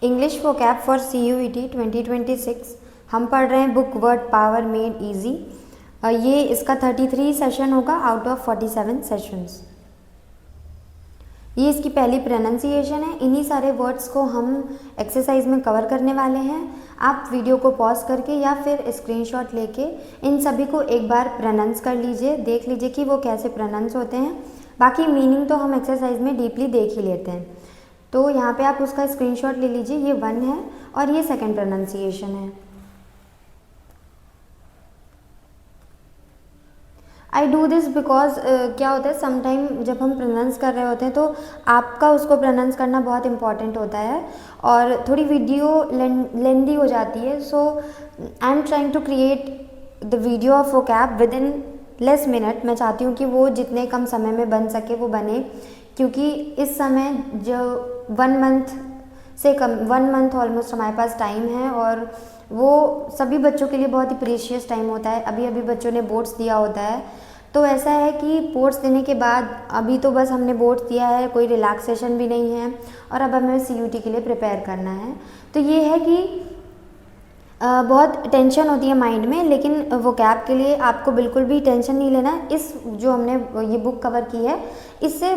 English vocab for CUET 2026 हम पढ़ रहे हैं book word power made easy. ये इसका 33 सेशन होगा आउट ऑफ 47 सेशंस। ये इसकी पहली प्रोनाउंसिएशन है। इन्हीं सारे वर्ड्स को हम एक्सरसाइज में कवर करने वाले हैं। आप वीडियो को पॉज करके या फिर स्क्रीनशॉट लेके इन सभी को एक बार प्रोनाउंस कर लीजिए, देख लीजिए कि वो कैसे प्रोनाउंस होते हैं। बाकी मीनिंग तो हम एक्सरसाइज में डीपली देख ही लेते हैं। तो यहाँ पे आप उसका स्क्रीनशॉट ले लीजिए। ये 1 है और ये सेकंड प्रोनाउंसिएशन है। आई डू दिस बिकॉज क्या होता है, समटाइम जब हम प्रोनाउंस कर रहे होते हैं तो आपका उसको प्रोनाउंस करना बहुत इंपॉर्टेंट होता है और थोड़ी वीडियो लेंदी हो जाती है। So I am trying to create the video of vocab within less minute. मैं चाहती हूँ कि वो जितने कम समय में बन सके वो बने, क्योंकि इस समय जो 1 मंथ से कम 1 मंथ ऑलमोस्ट हमारे पास टाइम है और वो सभी बच्चों के लिए बहुत ही प्रीशियस टाइम होता है। अभी अभी बच्चों ने बोर्ड्स दिया होता है, तो ऐसा है कि बोर्ड्स देने के बाद अभी तो बस हमने बोर्ड्स दिया है, कोई रिलैक्सेशन भी नहीं है और अब हमें CUT के लिए प्रिपेयर करना है। तो ये है कि बहुत टेंशन होती है माइंड में, लेकिन वोकैब के लिए आपको बिल्कुल भी टेंशन नहीं लेना। इस जो हमने ये बुक कवर की है इससे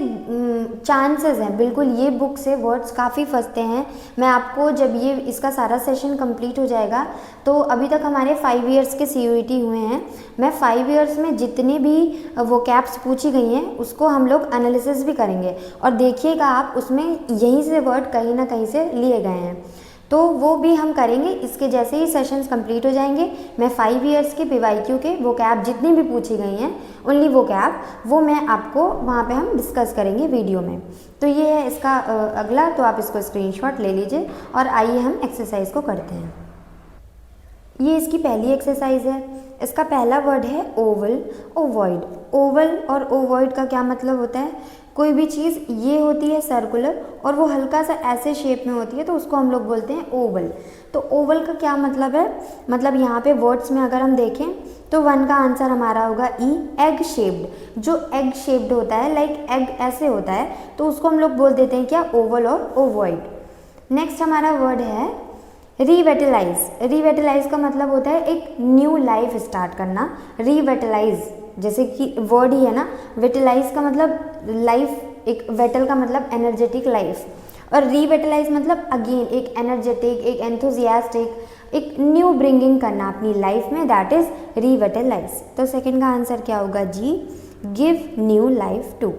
चांसेस हैं, बिल्कुल ये बुक से वर्ड्स काफ़ी फंसते हैं। मैं आपको जब ये इसका सारा सेशन कंप्लीट हो जाएगा, तो अभी तक हमारे 5 इयर्स के CUET हुए हैं। मैं 5 इयर्स में जितने भी वोकैब्स पूछी गई हैं उसको हम लोग एनालिसिस भी करेंगे और देखिएगा आप उसमें यहीं से वर्ड कहीं ना कहीं से लिए गए हैं, तो वो भी हम करेंगे। इसके जैसे ही सेशंस कंप्लीट हो जाएंगे, मैं 5 इयर्स के PYQ के वोकैब जितनी भी पूछी गई हैं ओनली वोकैब, वो मैं आपको वहाँ पे हम डिस्कस करेंगे वीडियो में। तो ये है इसका अगला, तो आप इसको स्क्रीनशॉट ले लीजिए और आइए हम एक्सरसाइज को करते हैं। ये इसकी पहली एक्सरसाइज है। इसका पहला वर्ड है ओवल, ओवॉइड। ओवल और ओवॉइड का क्या मतलब होता है, कोई भी चीज़ ये होती है सर्कुलर और वो हल्का सा ऐसे शेप में होती है तो उसको हम लोग बोलते हैं ओवल। तो ओवल का क्या मतलब है, मतलब यहाँ पे वर्ड्स में अगर हम देखें तो 1 का आंसर हमारा होगा ई, एग शेप्ड। जो एग शेप्ड होता है, लाइक एग ऐसे होता है, तो उसको हम लोग बोल देते हैं क्या, ओवल और ओवॉइड। नेक्स्ट हमारा वर्ड है रिवेटलाइज। रिवेटलाइज का मतलब होता है एक न्यू लाइफ स्टार्ट करना। रिवेटलाइज जैसे कि वर्ड ही है ना, वेटलाइज का मतलब लाइफ, एक वेटल का मतलब एनर्जेटिक लाइफ, और रिवेटलाइज मतलब अगेन एक एनर्जेटिक, एक एंथुजियास्टिक, एक न्यू ब्रिंगिंग करना अपनी लाइफ में, दैट इज रिवेटलाइज। तो सेकंड का आंसर क्या होगा, जी, गिव न्यू लाइफ टू।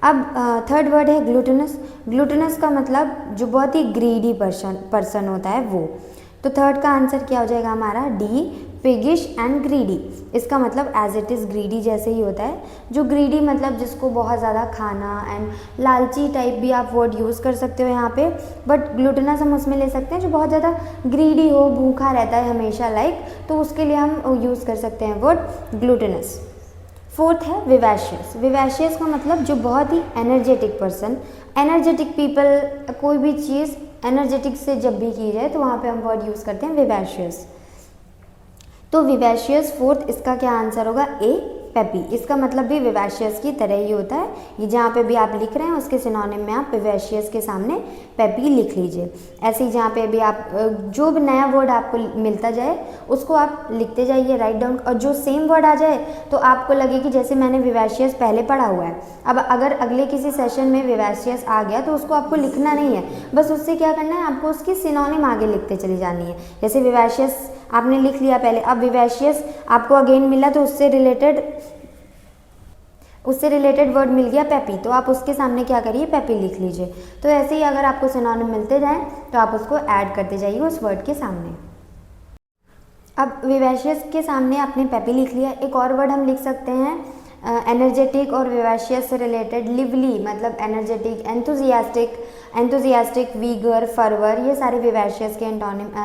अब थर्ड वर्ड है ग्लूटेनस। ग्लूटेनस का मतलब जो बहुत ही ग्रीडी पर्सन होता है वो। तो थर्ड का आंसर क्या हो जाएगा हमारा, डी, पिगिश एंड ग्रीडी। इसका मतलब एज इट इज़ ग्रीडी जैसे ही होता है। जो ग्रीडी मतलब जिसको बहुत ज़्यादा खाना, एंड लालची टाइप भी आप वर्ड यूज़ कर सकते हो यहाँ पे, बट ग्लूटेनस हम उसमें ले सकते हैं जो बहुत ज़्यादा ग्रीडी हो, भूखा रहता है हमेशा लाइक, तो उसके लिए हम यूज़ कर सकते हैं वर्ड ग्लूटेनस। फोर्थ है विवैशियस। विवैशियस का मतलब जो बहुत ही एनर्जेटिक पर्सन, एनर्जेटिक पीपल, कोई भी चीज़ एनर्जेटिक से जब भी की जाए तो वहाँ पे हम वर्ड यूज़ करते हैं विवैशियस। तो विवैशियस फोर्थ, इसका क्या आंसर होगा, ए, पेपी। इसका मतलब भी विवैशियस की तरह ही होता है। ये जहाँ पे भी आप लिख रहे हैं उसके सिनोनिम में आप विवैशियस के सामने पेपी लिख लीजिए। ऐसे ही जहाँ पे भी आप जो भी नया वर्ड आपको मिलता जाए उसको आप लिखते जाइए, राइट डाउन, और जो सेम वर्ड आ जाए तो आपको लगे कि जैसे मैंने विवैशियस पहले पढ़ा हुआ है, अब अगर अगले किसी सेशन में विवैशियस आ गया तो उसको आपको लिखना नहीं है, बस उससे क्या करना है, आपको उसकी सिनोनिम आगे लिखते चली जानी है। जैसे विवैशियस आपने लिख लिया पहले, अब विवैशियस आपको अगेन मिला तो उससे रिलेटेड वर्ड मिल गया पेपी, तो आप उसके सामने क्या करिए, पेपी लिख लीजिए। तो ऐसे ही अगर आपको सिनोनिम मिलते जाएं तो आप उसको ऐड करते जाइए उस वर्ड के सामने। अब विवैशियस के सामने आपने पेपी लिख लिया। एक और वर्ड हम लिख सकते हैं एनर्जेटिक और विवैशियस से रिलेटेड, लिवली मतलब एनर्जेटिक, एंथुजियास्टिक, वीगर, फरवर, ये सारे विवैशियस के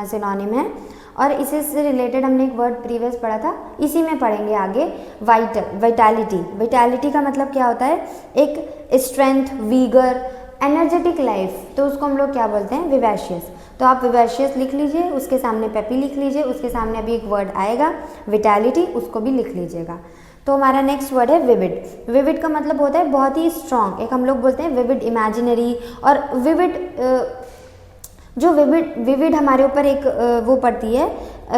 सिनोनिम हैं। और इसी से रिलेटेड हमने एक वर्ड प्रीवियस पढ़ा था, इसी में पढ़ेंगे आगे, वाइटल, वाइटैलिटी। वाइटैलिटी का मतलब क्या होता है, एक स्ट्रेंथ, वीगर, एनर्जेटिक लाइफ, तो उसको हम लोग क्या बोलते हैं, विवैशियस। तो आप विवैशियस लिख लीजिए, उसके सामने पेपी लिख लीजिए, उसके सामने अभी एक वर्ड आएगा विटैलिटी, उसको भी लिख लीजिएगा। तो हमारा नेक्स्ट वर्ड है विविड। विविड का मतलब होता है बहुत ही स्ट्रॉन्ग, एक हम लोग बोलते हैं विविड इमेजिनरी, और विविड जो विविड हमारे ऊपर एक वो पड़ती है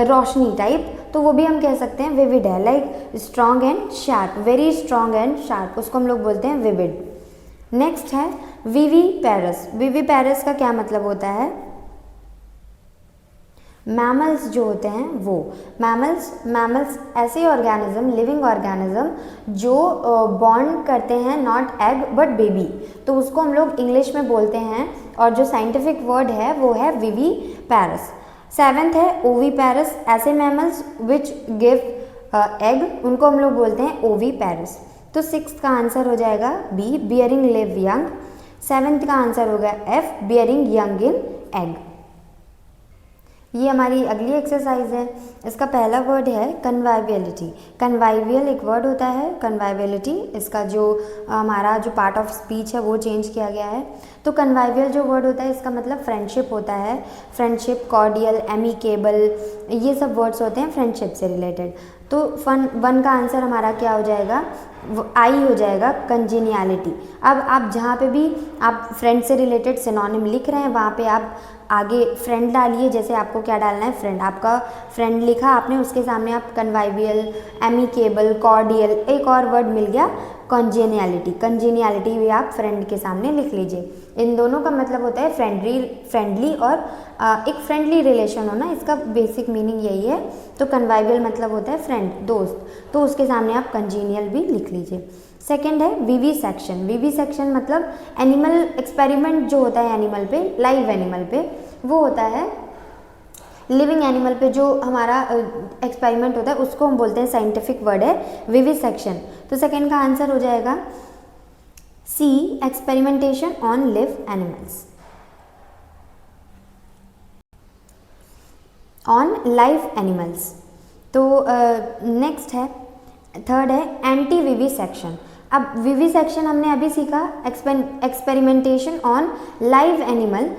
रोशनी टाइप, तो वो भी हम कह सकते हैं विविड है, like strong and sharp, very strong and sharp, उसको हम लोग बोलते हैं विविड। नेक्स्ट है विवी पैरस। विवी पैरस का क्या मतलब होता है? मैमल्स जो होते हैं वो, मैमल्स ऐसे ऑर्गेनिज्म, लिविंग ऑर्गेनिज्म जो बॉर्न करते हैं नॉट एग बट बेबी, तो उसको हम लोग इंग्लिश में बोलते हैं, और जो साइंटिफिक वर्ड है वो है विवी पैरस। 7th है ओवी पैरस। ऐसे मैमल्स विच गिव एग, उनको हम लोग बोलते हैं ओवी पैरस। तो 6th का आंसर हो जाएगा B, bearing live young. 7th का आंसर होगा F, bearing young in egg. ये हमारी अगली एक्सरसाइज है। इसका पहला वर्ड है कन्वाइवियलिटी। कन्वाइवियल एक वर्ड होता है, कन्वाइवियलिटी इसका जो हमारा जो पार्ट ऑफ स्पीच है वो चेंज किया गया है। तो कन्वाइवियल जो वर्ड होता है इसका मतलब फ्रेंडशिप होता है। फ्रेंडशिप, कॉर्डियल, एमिकेबल, ये सब वर्ड्स होते हैं फ्रेंडशिप से रिलेटेड। तो 1 का आंसर हमारा क्या हो जाएगा? आई हो जाएगा, कंजीनियलिटी। अब आप जहाँ पे भी आप फ्रेंड से रिलेटेड सिनोनिम लिख रहे हैं वहाँ पे आप आगे फ्रेंड डालिए। जैसे आपको क्या डालना है? फ्रेंड। आपका फ्रेंड लिखा आपने, उसके सामने आप कन्वाइवियल, एमिकेबल, कॉर्डियल, एक और वर्ड मिल गया कॉन्जेनियलिटी। कॉन्जेनियलिटी भी आप फ्रेंड के सामने लिख लीजिए। इन दोनों का मतलब होता है फ्रेंडली और एक फ्रेंडली रिलेशन होना, इसका बेसिक मीनिंग यही है। तो कन्वाइवियल मतलब होता है फ्रेंड, दोस्त, तो उसके सामने आप कंजीनियल भी लिख लीजिए। सेकेंड है विविसेक्शन। विविसेक्शन मतलब एनिमल एक्सपेरिमेंट जो होता है एनिमल पे, लाइव एनिमल पे, वो होता है लिविंग एनिमल पे जो हमारा एक्सपेरिमेंट होता है उसको हम बोलते हैं, साइंटिफिक वर्ड है विविसेक्शन। तो सेकेंड का आंसर हो जाएगा C, experimentation on live animals, on live animals. तो नेक्स्ट है, थर्ड है एंटी विविसेक्शन। अब विविसेक्शन हमने अभी सीखा, experimentation on live animal.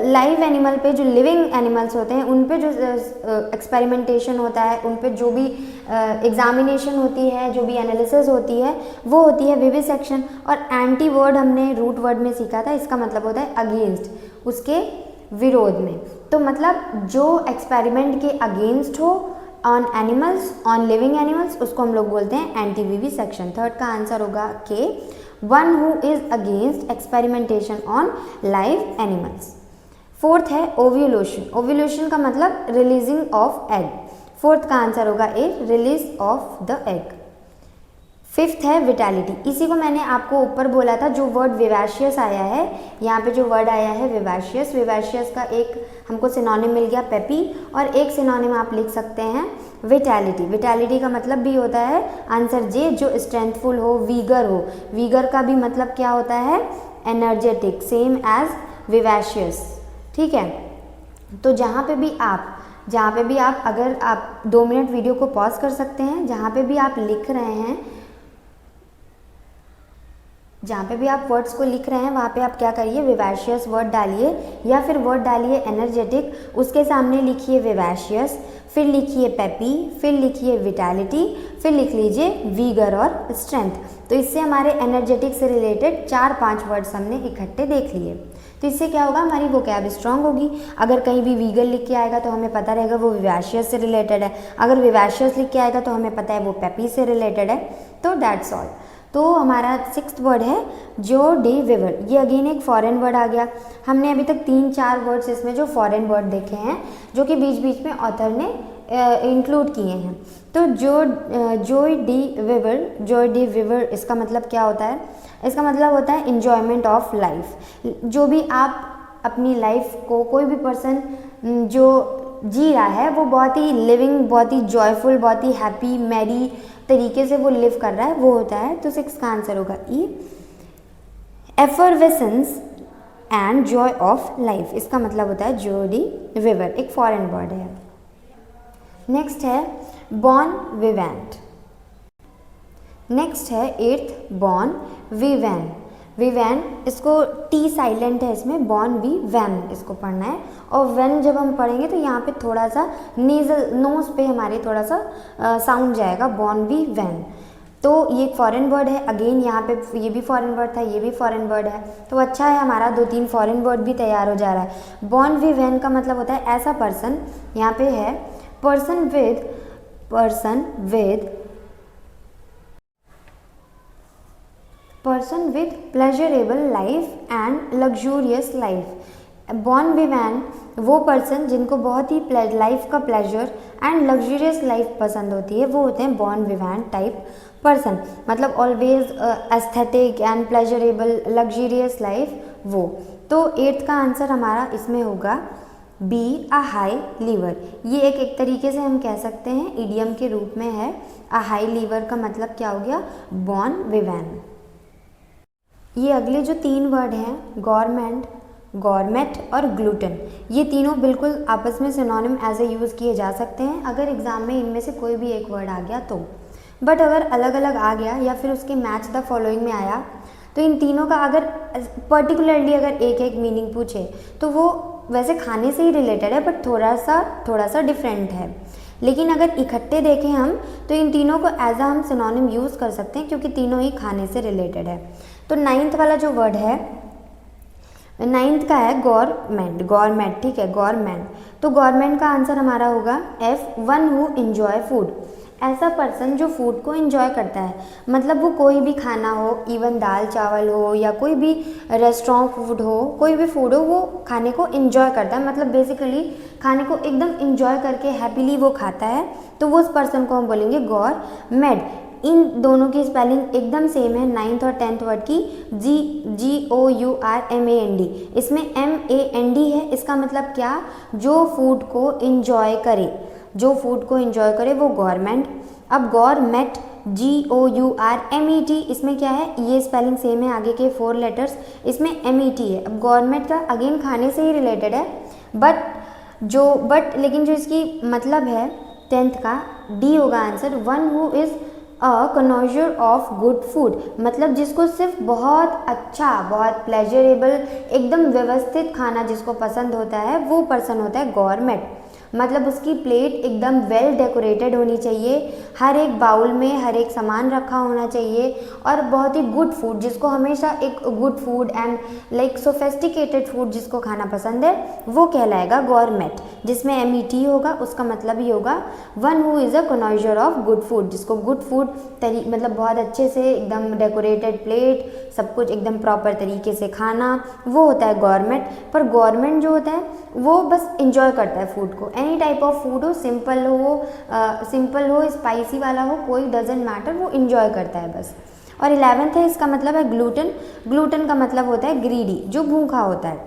Live animal पे जो लिविंग एनिमल्स होते हैं उन पे जो एक्सपेरिमेंटेशन होता है, उन पे जो भी एग्जामिनेशन होती है, जो भी एनालिसिस होती है, वो होती है विविसेक्शन। और एंटी वर्ड हमने रूट वर्ड में सीखा था, इसका मतलब होता है अगेंस्ट, उसके विरोध में। तो मतलब जो एक्सपेरिमेंट के अगेंस्ट हो on animals, on living animals, उसको हम लोग बोलते हैं एंटी विविसेक्शन। थर्ड का आंसर होगा के, one who is against experimentation on live animals. Fourth है ओव्यूलेशन। ओव्यूलेशन का मतलब रिलीजिंग ऑफ एग। फोर्थ का आंसर होगा A, release of the egg. Fifth है विटैलिटी। इसी को मैंने आपको ऊपर बोला था, जो वर्ड विवाशियस आया है, यहाँ पे जो वर्ड आया है विवाशियस, विवाशियस का एक हमको सिनोनिम मिल गया पेपी, और एक सिनोनिम आप लिख सकते हैं विटैलिटी। विटैलिटी का मतलब भी होता है आंसर जे, जो स्ट्रेंथफुल हो, वीगर हो। वीगर का भी मतलब क्या होता है? Energetic, same as vivacious. ठीक है, तो जहाँ पे भी आप अगर आप 2 मिनट वीडियो को पॉज कर सकते हैं, जहाँ पे भी आप लिख रहे हैं, जहाँ पे भी आप वर्ड्स को लिख रहे हैं वहाँ पे आप क्या करिए, विवाशियस वर्ड डालिए, या फिर वर्ड डालिए एनर्जेटिक, उसके सामने लिखिए विवाशियस, फिर लिखिए पेपी, फिर लिखिए विटैलिटी, फिर लिख लीजिए वीगर और स्ट्रेंथ। तो इससे हमारे एनर्जेटिक से रिलेटेड 4-5 वर्ड्स हमने इकट्ठे देख लिए। तो इससे क्या होगा, हमारी वोकैब स्ट्रांग होगी। अगर कहीं भी वीगर लिख के आएगा तो हमें पता रहेगा वो विवाशियस से रिलेटेड है, अगर विवाशियस लिख के आएगा तो हमें पता है वो पेपी से रिलेटेड है। तो दैट्स ऑल। तो हमारा 6th वर्ड है जो डी विवर। ये अगेन एक फॉरेन वर्ड आ गया। हमने अभी तक 3-4 वर्ड्स इसमें जो फॉरेन वर्ड देखे हैं, जो कि बीच बीच में ऑथर ने इंक्लूड किए हैं। तो जॉय डी विवर, इसका मतलब क्या होता है? इसका मतलब होता है इन्जॉयमेंट ऑफ लाइफ। जो भी आप अपनी लाइफ को, कोई भी पर्सन जो जी रहा है वो बहुत ही लिविंग, बहुत ही जॉयफुल, बहुत ही हैप्पी, मैरी तरीके से वो लिव कर रहा है, वो होता है। तो 6 का आंसर होगा ई, एफर्वेसेंस एंड जॉय ऑफ लाइफ। इसका मतलब होता है जॉय डी विवर, एक फॉरेन वर्ड है। नेक्स्ट है बॉन विवेंट। नेक्स्ट है 8th बॉन विवेन। विवेन, इसको टी साइलेंट है इसमें, बॉन वी वैन इसको पढ़ना है। और वेन जब हम पढ़ेंगे तो यहाँ पे थोड़ा सा नेजल, नोज पे हमारे थोड़ा सा साउंड जाएगा, बॉन वी वैन। तो ये एक फॉरेन वर्ड है। अगेन यहाँ पे ये भी फॉरेन वर्ड था, ये भी फॉरेन वर्ड है। तो अच्छा है, हमारा 2-3 फॉरेन वर्ड भी तैयार हो जा रहा है। बॉन विवेन का मतलब होता है ऐसा पर्सन, यहाँ पे है person with pleasurable life and luxurious life. Bon vivant वो पर्सन जिनको बहुत ही लाइफ का प्लेजर एंड लग्जूरियस लाइफ पसंद होती है, वो होते हैं बॉन विवैन टाइप पर्सन। मतलब always aesthetic and pleasurable luxurious life वो। तो 8th का आंसर हमारा इसमें होगा बी, अ हाई लीवर। ये एक तरीके से हम कह सकते हैं इडियम के रूप में है। अ हाई लीवर का मतलब क्या हो गया, बॉन विवैन। ये अगले जो 3 वर्ड हैं, गवर्नमेंट, गॉरमेट और ग्लूटन, ये तीनों बिल्कुल आपस में सिनोनिम एज ए यूज़ किए जा सकते हैं अगर एग्ज़ाम में इनमें से कोई भी एक वर्ड आ गया तो। बट अगर अलग अलग आ गया या फिर उसके मैच द फॉलोइंग में आया, तो इन तीनों का अगर पर्टिकुलरली अगर एक एक मीनिंग पूछे तो वो वैसे खाने से ही रिलेटेड है बट थोड़ा सा डिफरेंट है। लेकिन अगर इकट्ठे देखें हम तो इन तीनों को एज हम सिनोनिम यूज़ कर सकते हैं क्योंकि तीनों ही खाने से रिलेटेड है। तो 9th वाला जो वर्ड है, 9th का है गवर्नमेंट, ठीक है, गवर्नमेंट। तो गवर्नमेंट का आंसर हमारा होगा F, one who enjoy food. ऐसा पर्सन जो फूड को एंजॉय करता है, मतलब वो कोई भी खाना हो, इवन दाल चावल हो या कोई भी रेस्टोरेंट फूड हो, कोई भी फूड हो, वो खाने को एंजॉय करता है। मतलब बेसिकली खाने को एकदम एंजॉय करके हैप्पीली वो खाता है, तो वो उस पर्सन को हम बोलेंगे गवर्नमेंट। इन दोनों की स्पेलिंग एकदम सेम है 9th और 10th वर्ड की, GOURMAND। इसमें MAND है। इसका मतलब क्या, जो फूड को एंजॉय करे, जो फूड को एंजॉय करे वो गवर्नमेंट। अब गवर्नमेट, GOURMET, इसमें क्या है, ये स्पेलिंग सेम है, आगे के 4 लेटर्स, इसमें MET है। अब गवर्नमेंट का अगेन खाने से ही रिलेटेड है बट लेकिन जो इसकी मतलब है 10th का D होगा answer, one who is a connoisseur of good food. मतलब जिसको सिर्फ बहुत अच्छा, बहुत प्लेजरेबल, एकदम व्यवस्थित खाना जिसको पसंद होता है, वो पर्सन होता है गवर्नमेंट। मतलब उसकी प्लेट एकदम वेल डेकोरेटेड होनी चाहिए, हर एक बाउल में हर एक सामान रखा होना चाहिए और बहुत ही गुड फूड, जिसको हमेशा एक good food and like sophisticated food जिसको खाना पसंद है, वो कहलाएगा गवर्नमेंट। जिसमें MET होगा, उसका मतलब ही होगा one who is a connoisseur of good food. जिसको गुड फूड मतलब बहुत अच्छे से एकदम डेकोरेटेड प्लेट, सब कुछ एकदम प्रॉपर तरीके से खाना, वो होता है गवर्नमेंट। पर गवर्नमेंट जो होता है वो बस इंजॉय करता है फूड को। एनी टाइप ऑफ फूड हो, सिंपल हो, स्पाइसी वाला हो, कोई डजेंट मैटर, वो इंजॉय करता है बस। और 11th है, इसका मतलब है ग्लूटन। ग्लूटन का मतलब होता है ग्रीडी, जो भूखा होता है।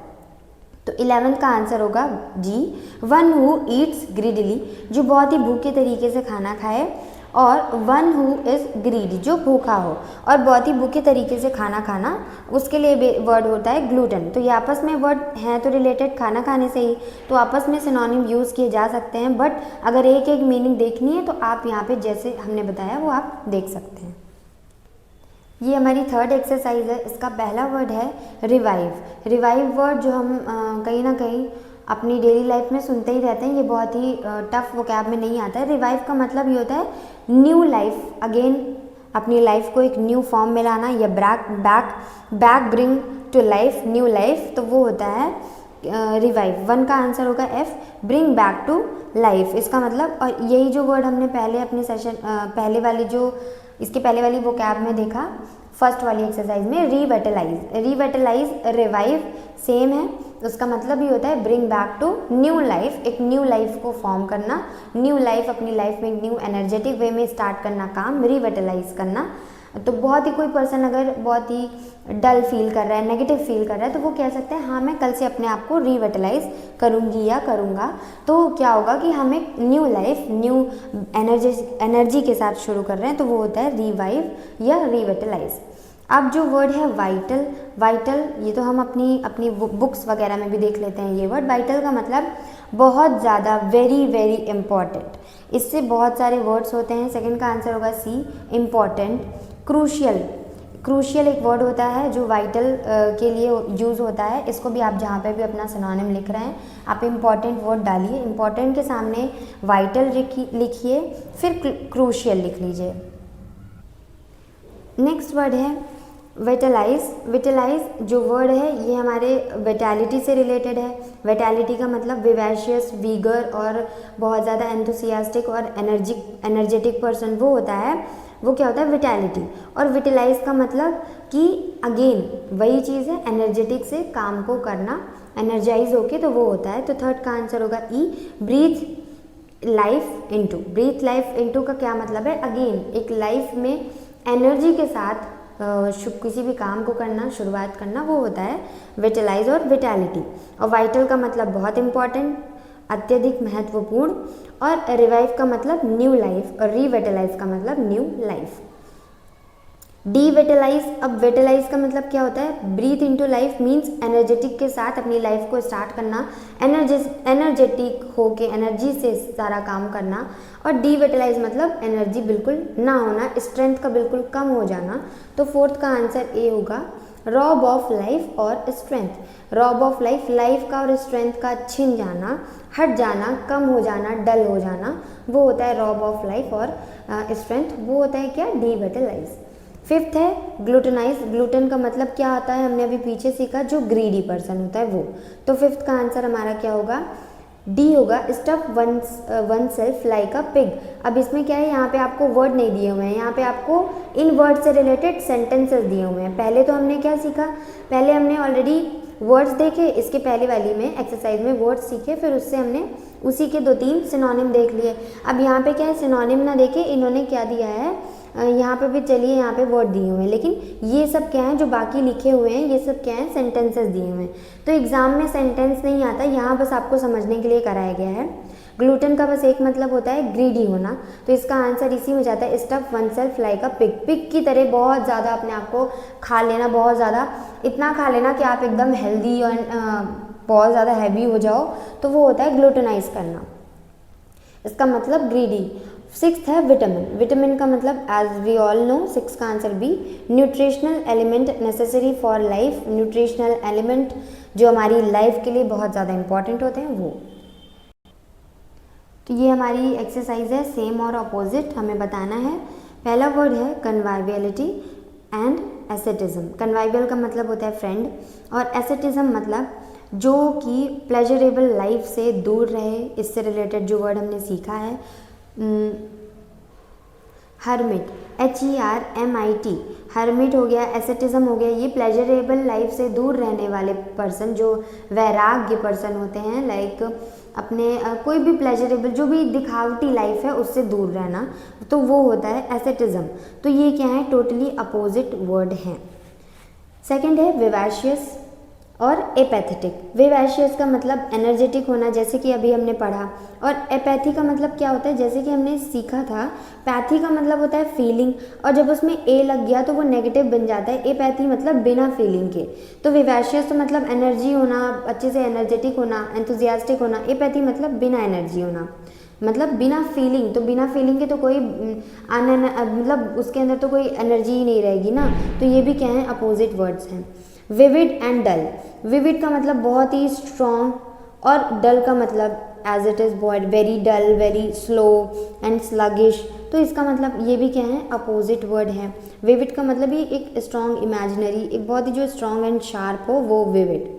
तो 11th का आंसर होगा जी, वन हु ईट्स ग्रीडली, जो बहुत ही भूखे तरीके से खाना खाए, और वन हु इज़ ग्रीडी, जो भूखा हो और बहुत ही भूखे तरीके से खाना खाना, उसके लिए वर्ड होता है ग्लूटन। तो ये आपस में वर्ड हैं तो रिलेटेड खाना खाने से ही, तो आपस में सिनोनिम यूज़ किए जा सकते हैं। बट अगर एक एक मीनिंग देखनी है तो आप यहाँ पे जैसे हमने बताया वो आप देख सकते हैं। ये हमारी 3rd एक्सरसाइज है। इसका पहला वर्ड है रिवाइव। रिवाइव वर्ड जो हम कहीं ना कहीं अपनी डेली लाइफ में सुनते ही रहते हैं, ये बहुत ही टफ वोकैब में नहीं आता है। रिवाइव का मतलब ये होता है न्यू लाइफ, अगेन अपनी लाइफ को एक न्यू फॉर्म में लाना, या back bring to life, new life, तो वो होता है रिवाइव। 1 का आंसर होगा F, bring back to life. इसका मतलब, और यही जो वर्ड हमने पहले अपने सेशन इसके पहले वाली वोकैब में देखा, फर्स्ट वाली एक्सरसाइज में, रिवेटलाइज, रिवाइव सेम है। उसका मतलब ये होता है bring back to new life, एक न्यू लाइफ को फॉर्म करना, न्यू लाइफ अपनी लाइफ में एक न्यू एनर्जेटिक वे में स्टार्ट करना काम, रिवेटलाइज करना। तो बहुत ही कोई पर्सन अगर बहुत ही डल फील कर रहा है, नेगेटिव फील कर रहा है, तो वो कह सकते हैं हाँ मैं कल से अपने आप को रिवेटलाइज करूँगी या करूँगा। तो क्या होगा कि हम एक न्यू लाइफ, न्यू एनर्जी के साथ शुरू कर रहे हैं, तो वो होता है रिवाइव या रिवेटलाइज। अब जो वर्ड है वाइटल, ये तो हम अपनी बुक्स वगैरह में भी देख लेते हैं ये वर्ड। वाइटल का मतलब बहुत ज़्यादा, वेरी वेरी इम्पॉर्टेंट। इससे बहुत सारे वर्ड्स होते हैं। 2nd का आंसर होगा C, इम्पॉर्टेंट। क्रूशियल एक वर्ड होता है जो वाइटल के लिए यूज़ होता है। इसको भी आप जहाँ पे भी अपना सिनोनिम लिख रहे हैं, आप इम्पॉर्टेंट वर्ड डालिए, इम्पॉर्टेंट के सामने वाइटल लिखिए, फिर क्रूशियल लिख लीजिए। नेक्स्ट वर्ड है विटलाइज। विटलाइज जो वर्ड है ये हमारे विटैलिटी से रिलेटेड है। विटैलिटी का मतलब विवैशियस, वीगर और बहुत ज़्यादा एंथुसियास्टिक और एनर्जेटिक पर्सन वो होता है, वो क्या होता है विटैलिटी। और विटलाइज का मतलब कि अगेन वही चीज़ है, एनर्जेटिक से काम को करना, एनर्जाइज होके, तो वो होता है। तो थर्ड का आंसर होगा E, breathe life into. Breathe life into का क्या मतलब है, अगेन एक लाइफ में एनर्जी के साथ किसी भी काम को करना, शुरुआत करना, वो होता है विटलाइज और विटैलिटी। और वाइटल का मतलब बहुत इंपॉर्टेंट, अत्यधिक महत्वपूर्ण। और रिवाइव का मतलब न्यू लाइफ और रिविटलाइज का मतलब न्यू लाइफ। डीविटलाइज, अब विटलाइज का मतलब क्या होता है, breathe into life means energetic के साथ अपनी लाइफ को स्टार्ट करना, एनर्जेटिक होके एनर्जी से सारा काम करना। और डीविटलाइज मतलब एनर्जी बिल्कुल ना होना, स्ट्रेंथ का बिल्कुल कम हो जाना। तो फोर्थ का आंसर ए होगा, रॉब ऑफ लाइफ और strength. Rob of life, life का और स्ट्रेंथ का छिन जाना, हट जाना, कम हो जाना, डल हो जाना, वो होता है रॉब ऑफ लाइफ। और स्ट्रेंथ वो होता है क्या, डीविटलाइज। फिफ्थ है ग्लूटनाइज। ग्लूटन का मतलब क्या होता है, हमने अभी पीछे सीखा, जो ग्रीडी पर्सन होता है वो। तो फिफ्थ का आंसर हमारा क्या होगा, डी होगा, stuff one self like a pig. अब इसमें क्या है, यहाँ पे आपको वर्ड नहीं दिए हुए हैं, यहाँ पे आपको इन वर्ड से रिलेटेड सेंटेंसेस दिए हुए हैं। पहले तो हमने क्या सीखा, पहले हमने ऑलरेडी वर्ड्स देखे, इसके पहले वाली में एक्सरसाइज में वर्ड्स सीखे, फिर उससे हमने उसी के 2-3 सिनोनिम देख लिए। अब यहाँ पे क्या है, सिनोनिम ना देखे इन्होंने क्या दिया है, यहाँ पे भी चलिए यहाँ पे वर्ड दिए हुए हैं, लेकिन ये सब क्या है जो बाकी लिखे हुए हैं, ये सब क्या है, सेंटेंसेस दिए हुए हैं। तो एग्जाम में सेंटेंस नहीं आता, यहाँ बस आपको समझने के लिए कराया गया है। ग्लूटन का बस एक मतलब होता है ग्रीडी होना, तो इसका आंसर इसी में जाता है, stuff one self like a pig. Pig की तरह बहुत ज़्यादा अपने आप को खा लेना, बहुत ज़्यादा, इतना खा लेना कि आप एकदम हेल्दी और बहुत ज़्यादा हैवी हो जाओ, तो वो होता है ग्लूटनाइज करना, इसका मतलब ग्रीडी। सिक्स्थ है विटामिन। विटामिन का मतलब as we all know, six का answer B, nutritional element necessary for life. Nutritional element जो हमारी लाइफ के लिए बहुत ज़्यादा इंपॉर्टेंट होते हैं वो। तो ये हमारी एक्सरसाइज है, सेम और अपोजिट हमें बताना है। पहला वर्ड है कन्वाइवियलिटी एंड एसेटिज्म। कन्वाइवियल का मतलब होता है फ्रेंड, और एसेटिज्म मतलब जो कि प्लेजरेबल लाइफ से दूर रहे, इससे रिलेटेड जो वर्ड हमने सीखा है। हर्मिट, HERMIT, हर्मिट हो गया, एसेटिज्म हो गया, ये प्लेजरेबल लाइफ से दूर रहने वाले पर्सन, जो वैराग्य पर्सन होते हैं, लाइक अपने कोई भी प्लेजरेबल जो भी दिखावटी लाइफ है उससे दूर रहना, तो वो होता है एसेटिज्म। तो ये क्या है, टोटली अपोजिट वर्ड हैं। सेकंड है विवैशियस और एपैथेटिक। विवैशियस का मतलब एनर्जेटिक होना, जैसे कि अभी हमने पढ़ा, और एपैथी का मतलब क्या होता है, जैसे कि हमने सीखा था, पैथी का मतलब होता है फीलिंग, और जब उसमें ए लग गया तो वो नेगेटिव बन जाता है। एपैथी मतलब बिना फीलिंग के। तो विवैशियस तो मतलब एनर्जी होना, अच्छे से एनर्जेटिक होना, एंथुजियास्टिक होना। एपैथी मतलब बिना एनर्जी होना, मतलब बिना फीलिंग, तो बिना फीलिंग के तो कोई मतलब उसके अंदर तो कोई एनर्जी ही नहीं रहेगी ना, तो ये भी क्या है, अपोजिट वर्ड्स हैं। Vivid and dull. विविड का मतलब बहुत ही स्ट्रॉन्ग, और डल का मतलब as it is very dull, very slow and sluggish, तो इसका मतलब ये भी क्या है, अपोजिट वर्ड है। विविड का मतलब ही एक स्ट्रॉन्ग इमेजिनरी, एक बहुत ही जो स्ट्रॉन्ग एंड शार्प हो, वो विविड।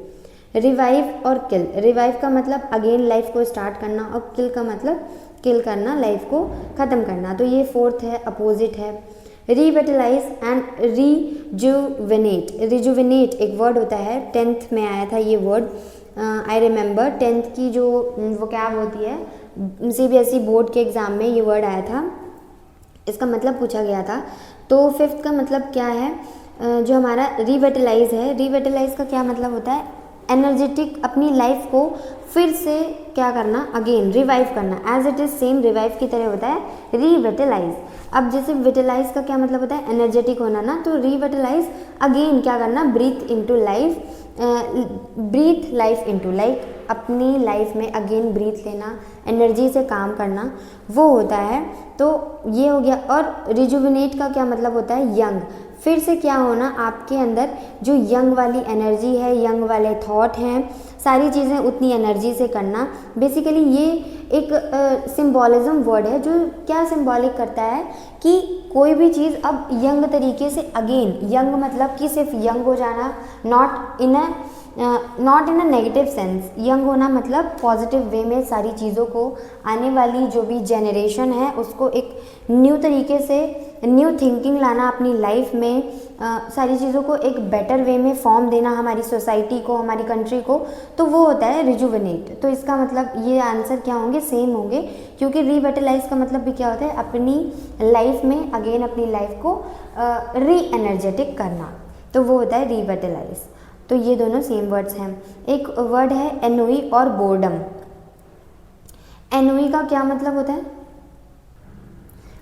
रिवाइव और किल। रिवाइव का मतलब अगेन लाइफ को स्टार्ट करना, और किल का मतलब किल करना, लाइफ को ख़त्म करना, तो ये फोर्थ है, अपोजिट है। रिविटलाइज एंड रिजुविनेट। रिजुविनेट एक वर्ड होता है, 10th में आया था ये वर्ड, आई रिमेंबर 10th की जो वोकैब होती है, CBSE बोर्ड के एग्ज़ाम में ये वर्ड आया था, इसका मतलब पूछा गया था। तो फिफ्थ का मतलब क्या है, जो हमारा रिविटलाइज है, रिविटलाइज का क्या मतलब होता है, एनर्जेटिक, अपनी लाइफ को फिर से क्या करना, अगेन रिवाइव करना, as it is same revive की तरह होता है रिविटलाइज। अब जैसे विटलाइज का क्या मतलब होता है, एनर्जेटिक होना ना, तो रिविटलाइज अगेन क्या करना, breathe into life, breathe life into, like अपनी लाइफ में अगेन ब्रीथ लेना, एनर्जी से काम करना, वो होता है। तो ये हो गया। और रिजुविनेट का क्या मतलब होता है, यंग, फिर से क्या होना, आपके अंदर जो यंग वाली एनर्जी है, यंग वाले थॉट हैं, सारी चीज़ें उतनी एनर्जी से करना। बेसिकली ये एक सिंबॉलिज्म वर्ड है जो क्या सिंबॉलिक करता है कि कोई भी चीज़ अब यंग तरीके से, अगेन यंग मतलब कि सिर्फ यंग हो जाना, not in a negative sense. Young होना मतलब पॉजिटिव वे में सारी चीज़ों को, आने वाली जो भी जनरेशन है उसको एक न्यू तरीके से, न्यू थिंकिंग लाना अपनी लाइफ में, सारी चीज़ों को एक बेटर वे में फॉर्म देना हमारी सोसाइटी को, हमारी कंट्री को, तो वो होता है रिजुविनेट। तो इसका मतलब ये आंसर क्या होंगे, सेम होंगे, क्योंकि रिविटलाइज का मतलब भी क्या होता है, अपनी लाइफ में अगेन अपनी लाइफ को री एनर्जेटिक करना, तो वो होता है रिविटलाइज। तो ये दोनों सेम वर्ड्स हैं। एक वर्ड है एनोई और बोर्डम। एनोई का क्या मतलब होता है,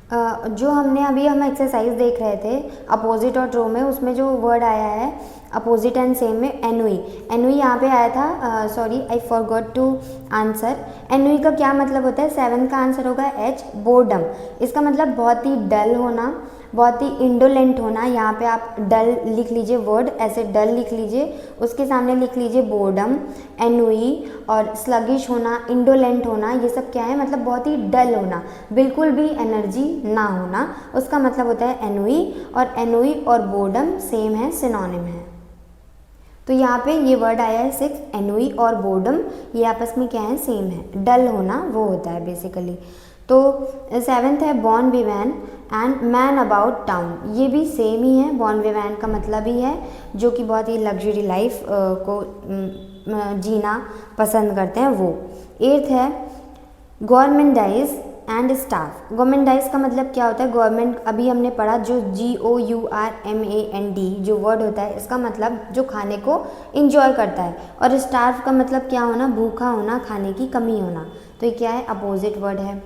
जो हमने अभी हम एक्सरसाइज देख रहे थे अपोजिट और ट्रू में, उसमें जो वर्ड आया है अपोजिट एंड सेम में, एनोई। एनोई यहाँ पे आया था, sorry I forgot to answer. Annoy का क्या मतलब होता है, 7 का आंसर होगा एच, बोर्डम। इसका मतलब बहुत ही डल होना, बहुत ही इंडोलेंट होना। यहाँ पे आप डल लिख लीजिए, वर्ड ऐसे डल लिख लीजिए, उसके सामने लिख लीजिए बोर्डम, एनोई। और स्लगिश होना, इंडोलेंट होना, ये सब क्या है, मतलब बहुत ही डल होना, बिल्कुल भी एनर्जी ना होना, उसका मतलब होता है एनोई। और एनोई और बोर्डम सेम है, सिनोनिम है। तो यहाँ पे ये वर्ड आया है 6, एनोई और बोर्डम, ये आपस में क्या है, सेम है, डल होना वो होता है बेसिकली। तो 7th है बॉन विवैन एंड मैन अबाउट टाउन, ये भी सेम ही है, बॉन विवैन का मतलब ही है जो कि बहुत ही लग्जरी लाइफ को जीना पसंद करते हैं वो। 8th है गवर्नमेंटाइज एंड स्टाफ। गवर्नमेंटाइज का मतलब क्या होता है, गवर्नमेंट अभी हमने पढ़ा, जो GOURMAND जो वर्ड होता है, इसका मतलब जो खाने को इंजॉय करता है। और स्टार्व का मतलब क्या होना, भूखा होना, खाने की कमी होना। तो ये क्या है, अपोजिट वर्ड है।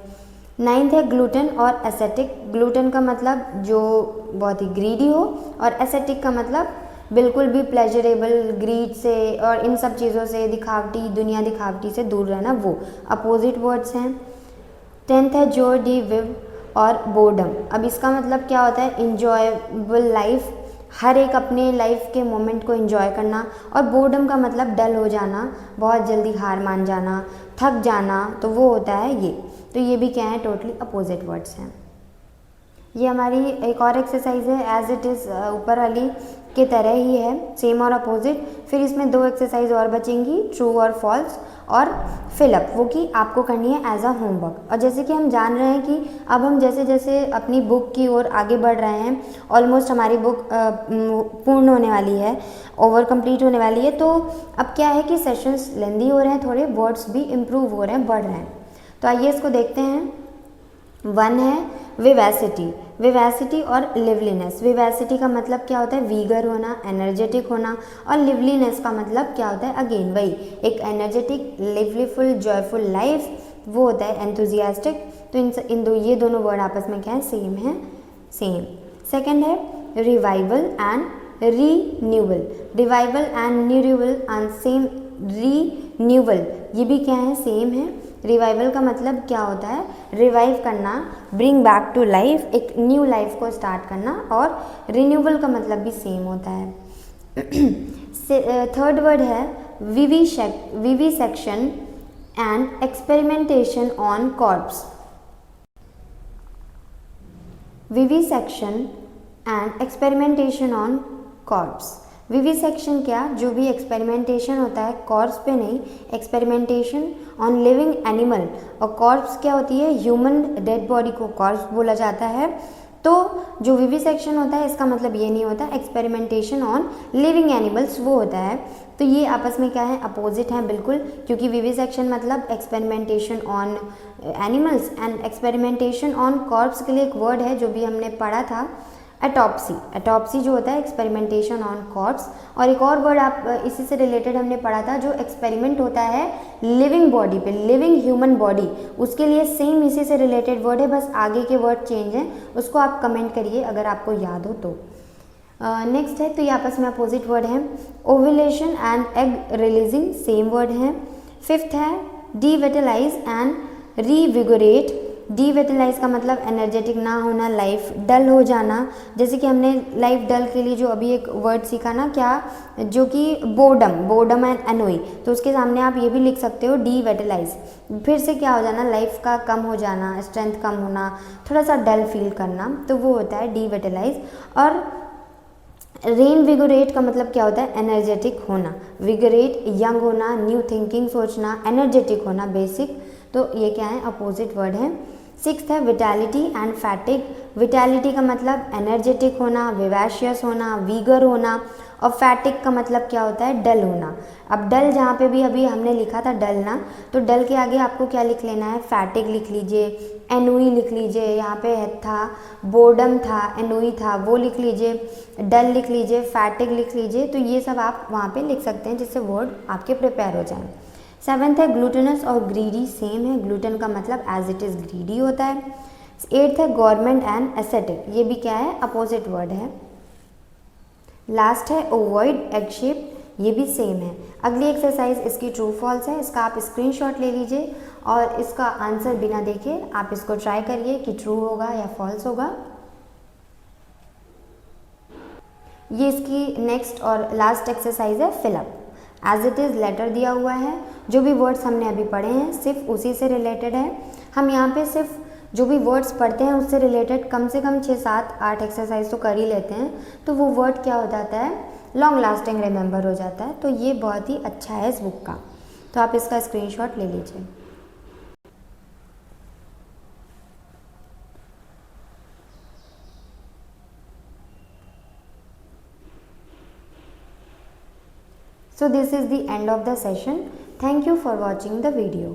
9th है ग्लूटन और एसेटिक। ग्लूटन का मतलब जो बहुत ही ग्रीडी हो, और एसेटिक का मतलब बिल्कुल भी प्लेजरेबल, ग्रीड से और इन सब चीज़ों से, दिखावटी, दुनिया दिखावटी से दूर रहना, वो अपोजिट वर्ड्स हैं। 10th है जोर डी विव और बोर्डम। अब इसका मतलब क्या होता है, इंजॉयबल लाइफ, हर एक अपने लाइफ के मोमेंट को एंजॉय करना। और बोर्डम का मतलब डल हो जाना, बहुत जल्दी हार मान जाना, थक जाना, तो वो होता है ये। तो ये भी क्या है, टोटली अपोजिट वर्ड्स हैं। ये हमारी एक और एक्सरसाइज है, एज इट इज़ ऊपर वाली के तरह ही है, सेम और अपोजिट। फिर इसमें 2 एक्सरसाइज और बचेंगी, ट्रू और फॉल्स और फिलअप, वो कि आपको करनी है एज अ होमवर्क। और जैसे कि हम जान रहे हैं कि अब हम जैसे जैसे अपनी बुक की ओर आगे बढ़ रहे हैं, ऑलमोस्ट हमारी बुक पूर्ण होने वाली है, ओवर कंप्लीट होने वाली है। तो अब क्या है कि सेशंस लेंदी हो रहे हैं, थोड़े वर्ड्स भी इम्प्रूव हो रहे हैं, बढ़ रहे हैं। तो आइए इसको देखते हैं। 1 है विवैसिटी। विवैसिटी और लिवलीनेस। विवैसिटी का मतलब क्या होता है, वीगर होना, एनर्जेटिक होना। और लिवलीनेस का मतलब क्या होता है, अगेन वही एक एनर्जेटिक, लिवलीफुल, जॉयफुल लाइफ, वो होता है एंथुजियास्टिक। तो ये दोनों वर्ड आपस में क्या है, सेम है, सेम। 2nd है revival and renewal. Revival and renewal and same, renewal ये भी क्या है, सेम है। रिवाइवल का मतलब क्या होता है, रिवाइव करना, ब्रिंग बैक टू लाइफ, एक न्यू लाइफ को स्टार्ट करना। और रिन्यूअल का मतलब भी सेम होता है। 3rd वर्ड है vivisection and experimentation on corps. Vivisection and experimentation on corps. Vivisection क्या, जो भी एक्सपेरिमेंटेशन होता है कॉर्प्स पे नहीं, एक्सपेरिमेंटेशन ऑन लिविंग एनिमल। और कॉर्प्स क्या होती है, ह्यूमन डेड बॉडी को कॉर्प्स बोला जाता है। तो जो विविसेक्शन होता है इसका मतलब ये नहीं होता, एक्सपेरिमेंटेशन ऑन लिविंग एनिमल्स वो होता है। तो ये आपस में क्या है, अपोजिट हैं बिल्कुल, क्योंकि विविसेक्शन मतलब experimentation on animals and experimentation on corps के लिए एक वर्ड है जो भी हमने पढ़ा था, एटॉप्सी। एटॉप्सी जो होता है एक्सपेरिमेंटेशन ऑन कॉर्प्स। और एक और वर्ड आप इसी से रिलेटेड हमने पढ़ा था, जो एक्सपेरिमेंट होता है लिविंग बॉडी पे, लिविंग ह्यूमन बॉडी, उसके लिए सेम इसी से रिलेटेड वर्ड है, बस आगे के वर्ड चेंज हैं, उसको आप कमेंट करिए अगर आपको याद हो तो। नेक्स्ट है, तो ये आपस में अपोजिट वर्ड हैं, ovulation and egg releasing, same word हैं। 5th है डिविटलाइज एंड रीविगोरेट। डिविटलाइज का मतलब एनर्जेटिक ना होना, लाइफ डल हो जाना। जैसे कि हमने लाइफ डल के लिए जो अभी एक वर्ड सीखा ना, क्या, जो कि बोर्डम एंड एनोई, तो उसके सामने आप ये भी लिख सकते हो डिविटलाइज। फिर से क्या हो जाना, लाइफ का कम हो जाना, स्ट्रेंथ कम होना, थोड़ा सा डल फील करना, तो वो होता है डिविटलाइज। और रीइन्विगोरेट का मतलब क्या होता है, एनर्जेटिक होना। विगोरेट यंग होना, न्यू थिंकिंग सोचना, एनर्जेटिक होना बेसिक, तो ये क्या है, अपोजिट वर्ड है। सिक्स्थ है विटैलिटी एंड फैटिग। विटैलिटी का मतलब एनर्जेटिक होना, विवैशियस होना, वीगर होना, और फैटिग का मतलब क्या होता है, डल होना। अब डल जहाँ पे भी अभी हमने लिखा था डल ना, तो डल के आगे आपको क्या लिख लेना है, फैटिग लिख लीजिए, एनोई लिख लीजिए, यहाँ पे था बोर्डम था, एनोई था, वो लिख लीजिए, डल लिख लीजिए, फैटिग लिख लीजिए। तो ये सब आप वहाँ पे लिख सकते हैं जिससे वर्ड आपके प्रिपेयर हो जाए। सेवन्थ है ग्लूटेनस और ग्रीडी, सेम है, ग्लूटेन का मतलब एज इट इज़ ग्रीडी होता है। एट्थ है गवर्नमेंट एंड एसेटिक, ये भी क्या है, अपोजिट वर्ड है। लास्ट है ओवॉइड एग शेप, ये भी सेम है। अगली एक्सरसाइज इसकी ट्रू फॉल्स है, इसका आप स्क्रीनशॉट ले लीजिए और इसका आंसर बिना देखे आप इसको ट्राई करिए कि ट्रू होगा या फॉल्स होगा। ये इसकी नेक्स्ट और लास्ट एक्सरसाइज है fill up. As it is letter दिया हुआ है, जो भी वर्ड्स हमने अभी पढ़े हैं सिर्फ उसी से रिलेटेड है। हम यहाँ पे सिर्फ जो भी वर्ड्स पढ़ते हैं उससे रिलेटेड कम से कम 6, 7, 8 एक्सरसाइज तो कर ही लेते हैं, तो वो वर्ड क्या हो जाता है, लॉन्ग लास्टिंग रिमेंबर हो जाता है। तो ये बहुत ही अच्छा है इस बुक का, तो आप इसका स्क्रीनशॉट ले लीजिए। So this is the end of the session. Thank you for watching the video.